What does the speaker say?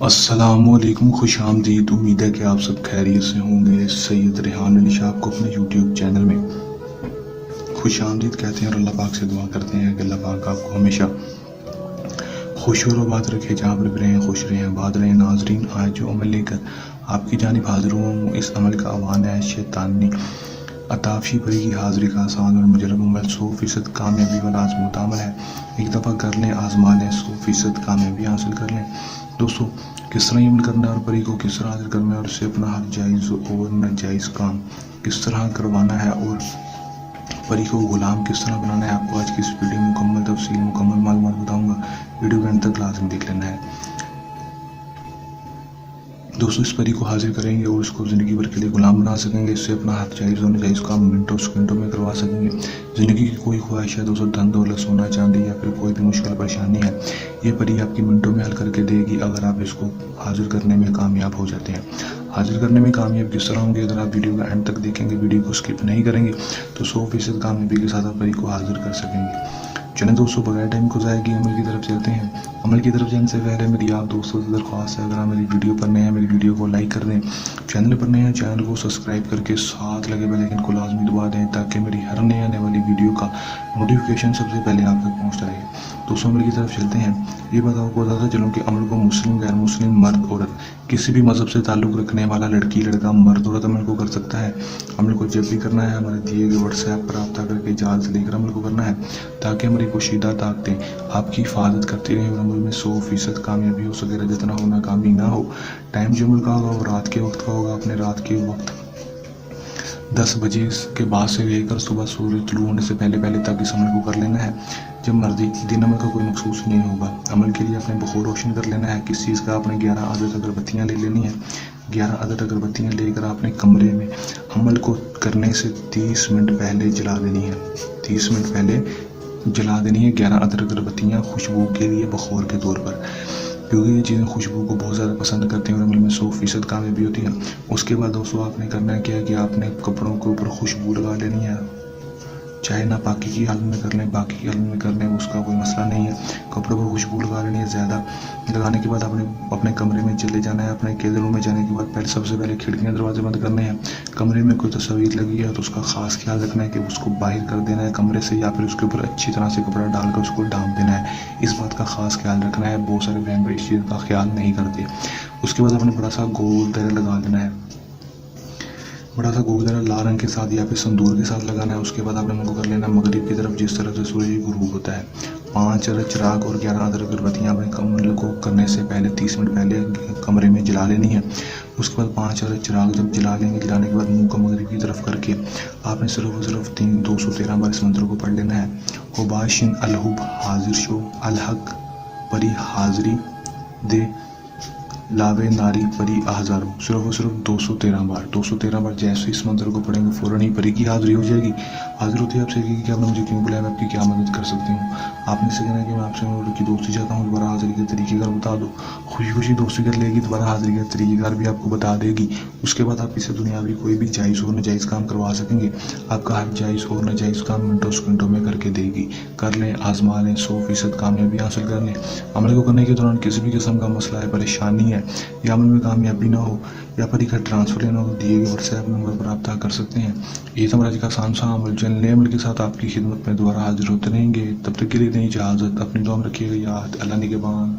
السلام علیکم، خوش آمدید۔ امید ہے کہ آپ سب خیریت سے ہوں گے۔ سید ریحان علی شاہ کو اپنے یوٹیوب چینل میں خوش آمدید کہتے ہیں اور اللہ پاک سے دعا کرتے ہیں کہ اللہ پاک آپ کو ہمیشہ خوش اور آباد رکھے، جہاں پر بھی رہیں خوش رہیں آباد رہیں۔ ناظرین، آج جو عمل لے کر آپ کی جانب حاضر ہوا ہوں، اس عمل کا آہوان ہے شیطانی عطافی بھری کی حاضری کا آسان اور مجرب عمل 100% کامیابی والا آزمودہ عمل ہے۔ ایک دفعہ کر لیں، آزما لیں، 100% کامیابی حاصل کر لیں۔ دوستو، کس طرح عمل کرنا ہے اور پری کو کس طرح حاصل کرنا ہے اور اسے اپنا ہر جائز اور ناجائز کام کس طرح کروانا ہے اور پری کو غلام کس طرح بنانا ہے، آپ کو آج کی اس ویڈیو میں مکمل تفصیل مکمل معلومات بتاؤں گا۔ ویڈیو کے انت تک لازم دیکھ لینا ہے۔ دوستو، اس پری کو حاضر کریں گے اور اس کو زندگی بھر کے لیے غلام بنا سکیں گے، اس سے اپنا ہر جائز اور ناجائز کام منٹوں سیکنڈوں میں کروا سکیں گے۔ زندگی کی کوئی خواہش ہے دوستو، دھن دولت، سونا چاندی یا پھر کوئی بھی مشکل پریشانی ہے، یہ پری آپ کی منٹوں میں حل کر کے دے گی اگر آپ اس کو حاضر کرنے میں کامیاب ہو جاتے ہیں۔ حاضر کرنے میں کامیاب کس طرح ہوں گے؟ اگر آپ ویڈیو کا اینڈ تک دیکھیں گے، ویڈیو کو اسکپ نہیں کریں گے تو 100% کامیابی کے ساتھ آپ پری کو حاضر کر سکیں گے۔ چلیں دوستو، بغیر ٹائم کو ضائع کیے عمل کی طرف چلتے ہیں۔ عمل کی طرف جانے سے پہلے میری آپ دوستوں سے درخواست ہے، اگر آپ میری ویڈیو پر نئے ہیں میری ویڈیو کو لائک کر دیں، چینل پر نئے ہیں چینل کو سبسکرائب کر کے ساتھ لگے بیل آئیکن کو لازمی دبا دیں تاکہ میری ہر نئے آنے والی ویڈیو کا نوٹیفیکیشن سب سے پہلے آپ تک پہنچتا رہے۔ دوستوں، عمل کی طرف چلتے ہیں۔ یہ بات آپ کو بتاتا چلوں کہ عمل کو مسلم، غیر مسلم، مرد، عورت، کسی بھی مذہب سے تعلق رکھنے والا لڑکی لڑکا، مرد عورت عمل کو کر سکتا ہے۔ عمل کو جب بھی کرنا ہے ہمارے دیے گئے واٹس ایپ پر رابطہ کر کے اجازت لے کر عمل کو کرنا ہے تاکہ ہماری پوشیدہ طاقتیں آپ کی حفاظت کرتی رہیں اور عمل میں 100% کامیابی ہو سکے۔ جتنا ہو ناکامی نہ ہو۔ ٹائم جو عمل کا ہوگا وہ رات کے وقت کا ہوگا، اپنے رات کے وقت 10 بجے کے بعد سے لے کر صبح سورج طلوع ہونے سے پہلے تک اس عمل کو کر لینا ہے۔ جب مرضی دن عمل کا کوئی مخصوص نہیں ہوگا۔ عمل کے لیے اپنے بخور روشن کر لینا ہے۔ کس چیز کا؟ آپ نے 11 عدد اگربتیاں لے لینی ہیں۔ 11 عدد اگربتیاں لے کر آپ نے کمرے میں عمل کو کرنے سے 30 منٹ پہلے جلا دینی ہے۔ 30 منٹ پہلے جلا دینی ہے 11 عدد اگربتیاں خوشبو کے لیے، بخور کے طور پر، کیونکہ یہ چیزیں خوشبو کو بہت زیادہ پسند کرتی ہیں اور عمل میں 100% کامیابی ہوتی ہے۔ اس کے بعد دوستو آپ نے کرنا ہے کیا کہ آپ نے کپڑوں کے اوپر خوشبو لگا لینی ہے، چاہے ناپاکی کی حالت میں کر لیں، پاکی کی حالت میں کر لیں، اس کا کوئی مسئلہ نہیں ہے۔ کپڑوں پر خوشبو لگا لینی ہے۔ زیادہ لگانے کے بعد آپ نے اپنے کمرے میں چلے جانا ہے۔ اپنے اکیلے روم میں جانے کے بعد سب سے پہلے کھڑکیاں دروازے بند کرنے ہیں۔ کمرے میں کوئی تصویر لگی ہے تو اس کا خاص خیال رکھنا ہے کہ اس کو باہر کر دینا ہے کمرے سے، یا پھر اس کے اوپر اچھی طرح سے کپڑا ڈال کر اس کو ڈھانپ دینا ہے۔ اس بات کا خاص خیال رکھنا ہے۔ بہت سارے بہن بھائی اس چیز کا خیال نہیں کرتے۔ اس کے بعد آپ نے بڑا سا گول دائرہ لگا دینا ہے، بڑا سا گول دائرہ لال رنگ کے ساتھ یا پھر سندور کے ساتھ لگانا ہے۔ اس کے بعد آپ نے ان کو کر لینا مغرب کی طرف، جس طرح سے سورج غروب ہوتا ہے۔ 5 عدد چراغ اور 11 عدد اگربتیاں آپ نے عمل کو کرنے سے پہلے 30 منٹ پہلے کمرے میں جلا لینی ہے۔ اس کے بعد 5 عدد چراغ جب جلا لیں گے، جلانے کے بعد منہ کو مغرب کی طرف کر کے آپ نے صرف 213 بار اس منتر کو پڑھ لینا ہے۔ ہوباشن الحب حاضر شو الحق پری حاضری دے لاوے ناری پری ہزاروں، صرف 213 بار جیسے اس منتر کو پڑھیں گے فوراً ہی پری کی حاضری ہو جائے گی۔ حاضر ہوتی ہے آپ سے کہ آپ نے مجھے کیوں بلایا، میں آپ کی کیا مدد کر سکتی ہوں۔ آپ نے سے کہنا ہے کہ میں آپ سے کی دوستی چاہتا ہوں، دوبارہ حاضری کے طریقے کار بتا دو۔ خوشی دوستی کر لے گی، دوبارہ حاضری کے طریقے کار بھی آپ کو بتا دے گی۔ اس کے بعد آپ اسے دنیاوی کوئی بھی جائز اور ناجائز کام کروا سکیں گے۔ آپ کا ہر جائز اور ناجائز کام منٹوں سیکنڈوں میں کر کے دے گی۔ کر لیں، آزما لیں، 100% کامیابی حاصل کر لیں۔ عمل کو کرنے کے دوران کسی بھی قسم کا مسئلہ ہے، پریشانی ہے یا عمل میں کامیابی نہ ہو یا پری کا ٹرانسفر لینا ہو تو دیے گئے واٹس ایپ نمبر پر رابطہ کر سکتے ہیں۔ یہ تھا آج کا آسان سا عمل۔ جو نئے عمل کے ساتھ آپ کی خدمت میں دوبارہ حاضر ہوتے رہیں گے۔ تب تک کے لیے دیں اجازت، اپنی دعا میں رکھیے گا یاد۔ اللہ نگہبان۔